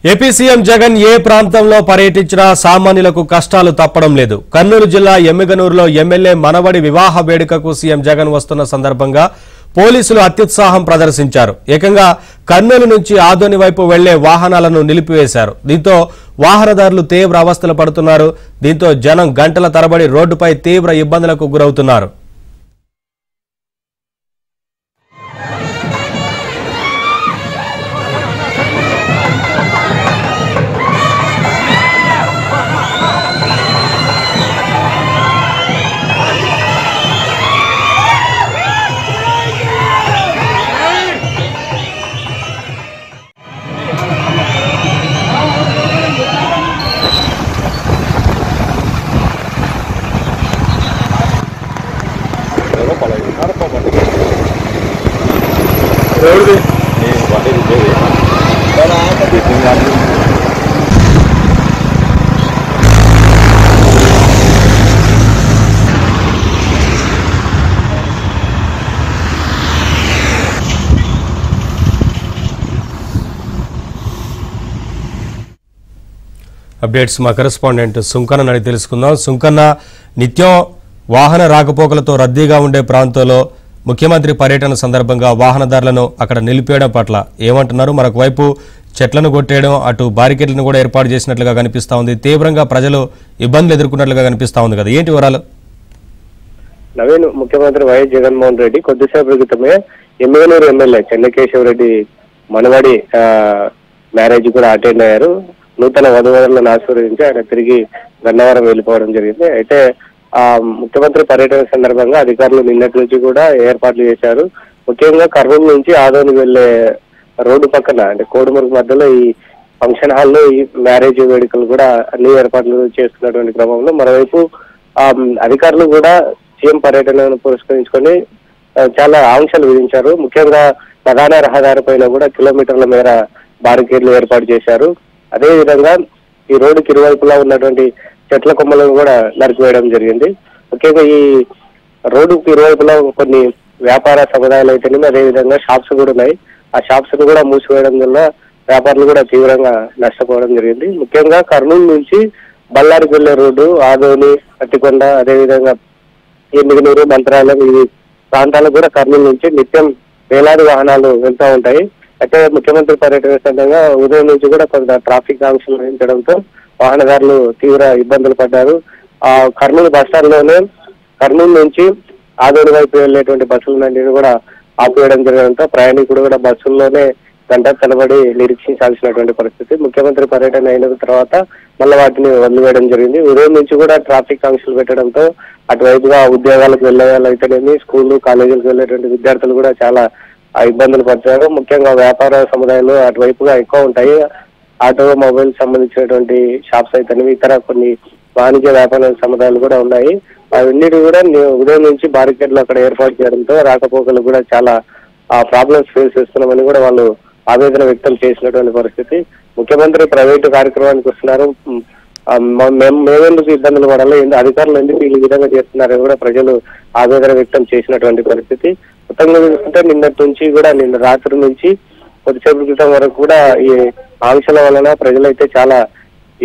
AP CM Jagan ఏ ప్రాంతంలో పర్యటించినా సామాన్యులకు కష్టాలు తప్పడం లేదు. కర్నూలు జిల్లా ఎమ్మిగనూరులో ఎమ్మెల్యే మనవడి వివాహ వేడుకకు సీఎం జగన్ వస్తున్న సందర్భంగా పోలీసులు అత్యుత్సాహం ప్రదర్శించారు. ఏకంగా కర్నూలు నుంచి ఆదోని వైపు వెళ్లే వాహనాలను నిలిపివేశారు. దీంతో వాహనదారులు తీవ్ర అవస్థలు పడుతున్నారు. దీంతో జనం గంటల తరబడి రోడ్డుపై తీవ్ర ఇబ్బందులకు గురవుతున్నారు. అప్డేట్స్ మా కరెస్పాండెంట్ సుంకన్న అడిగి తెలుసుకుందాం. సుంకన్న, నిత్యం వాహన రాకపోకలతో రద్దీగా ఉండే ప్రాంతంలో ముఖ్యమంత్రి పర్యటన సందర్భంగా వాహనదారులను అక్కడ నిలిపేయడం పట్ల ఏమంటున్నారు? మరొక వైపు చెట్లను కొట్టేయడం, అటు బారికేడ్లను కూడా ఏర్పాటు చేసినట్లుగా కనిపిస్తా ఉంది. తీవ్రంగా ప్రజలు ఇబ్బందులు ఎదుర్కొన్నట్లుగా కనిపిస్తా ఉంది కదా, ఏంటి వివరాలు? నవీన్, ముఖ్యమంత్రి వైఎస్ జగన్మోహన్ రెడ్డి కొద్దిసేపు క్రితమే ఎమ్మిగనూరు ఎమ్మెల్యే చెన్నకేశవరెడ్డి మనవడి మ్యారేజ్ కూడా అటెండ్ అయ్యారు. నూతన వధువరులను ఆశీర్వదించి ఆయన తిరిగి గన్నవరం వెళ్ళిపోవడం జరిగింది. అయితే ఆ ముఖ్యమంత్రి పర్యటన సందర్భంగా అధికారులు నిన్నటి నుంచి కూడా ఏర్పాట్లు చేశారు. ముఖ్యంగా కర్నూలు నుంచి ఆదోని వెళ్లే రోడ్డు పక్కన అంటే కోడుమూరు మధ్యలో ఈ ఫంక్షన్ హాల్లో ఈ మ్యారేజ్ వేడుకలు కూడా అన్ని ఏర్పాట్లు చేస్తున్నటువంటి క్రమంలో మరోవైపు అధికారులు కూడా సీఎం పర్యటనను పురస్కరించుకొని చాలా ఆంక్షలు విధించారు. ముఖ్యంగా ప్రధాన రహదారి పైన కూడా కిలోమీటర్ల మేర బారికేడ్లు ఏర్పాటు చేశారు. అదే విధంగా ఈ రోడ్డుకి ఇరువైపులా ఉన్నటువంటి చెట్ల కొమ్మలను కూడా నరికివేయడం జరిగింది. ముఖ్యంగా ఈ రోడ్డుకి ఇరువైపులా కొన్ని వ్యాపార సముదాయాలు అయితేనేమి, అదే విధంగా షాప్స్ కూడా ఉన్నాయి. ఆ షాప్స్ ను కూడా మూసివేయడం వల్ల వ్యాపారులు కూడా తీవ్రంగా నష్టపోవడం జరిగింది. ముఖ్యంగా కర్నూలు నుంచి బళ్ళారికి వెళ్లే రోడ్డు, ఆదోని, అట్టికొండ, అదేవిధంగా ఎమ్మిగనూరు, మంత్రాలయం ఈ ప్రాంతాలకు కూడా కర్నూలు నుంచి నిత్యం వేలాది వాహనాలు వెళ్తూ ఉంటాయి. అయితే ముఖ్యమంత్రి పర్యటన సందర్భంగా ఉదయం నుంచి కూడా కొంత ట్రాఫిక్ ఆంక్షలు వహించడంతో వాహనదారులు తీవ్ర ఇబ్బందులు పడ్డారు. ఆ కర్నూలు బస్టాండ్ లోనే కర్నూలు నుంచి ఆదోని వైపు వెళ్లేటువంటి బస్సులన్నింటినీ కూడా ఆపివేయడం జరగడంతో ప్రయాణికుడు కూడా బస్సుల్లోనే గంట తరబడి నిరీక్షించాల్సినటువంటి పరిస్థితి. ముఖ్యమంత్రి పర్యటన అయిన తర్వాత మళ్ళీ వాటిని వదిలివేయడం జరిగింది. ఉదయం నుంచి కూడా ట్రాఫిక్ ఆంక్షలు పెట్టడంతో అటువైపుగా ఉద్యోగాలకు వెళ్లే వాళ్ళు అయితేనేమి, స్కూళ్లు కాలేజీలకు వెళ్లేటువంటి విద్యార్థులు కూడా చాలా ఇబ్బందులు పడ్డారు. ముఖ్యంగా వ్యాపార సముదాయాలు అటువైపుగా ఎక్కువ ఉంటాయి. ఆటోమొబైల్ సంబంధించినటువంటి షాప్స్ అయితేనేవి, ఇతర కొన్ని వాణిజ్య వ్యాపార సముదాయాలు కూడా ఉన్నాయి. అవన్నిటి కూడా ఉదయం నుంచి బారికేడ్లు అక్కడ ఏర్పాటు చేయడంతో రాకపోకలు కూడా చాలా ప్రాబ్లమ్స్ ఫేస్ చేస్తున్నామని కూడా వాళ్ళు ఆవేదన వ్యక్తం చేసినటువంటి పరిస్థితి. ముఖ్యమంత్రి ప్రైవేటు కార్యక్రమానికి వస్తున్నారు, మేమెందుకు ఇబ్బందులు పడాలి, అధికారులు ఎందుకు ఈ విధంగా చేస్తున్నారని కూడా ప్రజలు ఆవేదన వ్యక్తం చేసినటువంటి పరిస్థితి. మొత్తంగా చూసుకుంటే నిన్నటి నుంచి కూడా నిన్న రాత్రి నుంచి కొద్దిసేపు క్రితం వరకు కూడా ఈ ఆంక్షల వలన ప్రజలైతే చాలా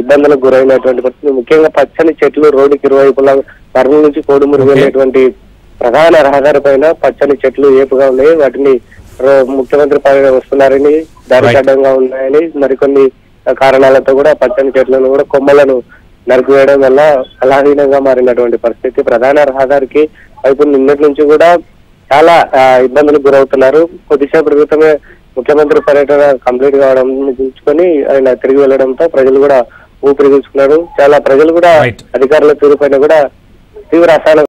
ఇబ్బందులకు గురైనటువంటి పరిస్థితి. ముఖ్యంగా పచ్చని చెట్లు రోడ్డుకి ఇరువైపులా కర్నూలు నుంచి కోడుమూరు వెళ్ళేటువంటి ప్రధాన రహదారి పైన పచ్చని చెట్లు ఏపుగా ఉన్నాయి. వాటిని ముఖ్యమంత్రి వస్తున్నారని దారికి అడ్డంగా ఉన్నాయని మరికొన్ని కారణాలతో కూడా పచ్చని చెట్లను కూడా కొమ్మలను నరికివేయడం వల్ల కళాహీనంగా మారినటువంటి పరిస్థితి. ప్రధాన రహదారికి వైపు నిన్నటి నుంచి కూడా చాలా ఇబ్బందులకు గురవుతున్నారు. కొద్దిసేపు క్రితమే ముఖ్యమంత్రి పర్యటన కంప్లీట్ కావడం చూసుకొని ఆయన తిరిగి వెళ్లడంతో ప్రజలు కూడా ఊపిరి తీసుకున్నారు. చాలా ప్రజలు కూడా అధికారుల తీరుపైన కూడా తీవ్ర అసహనం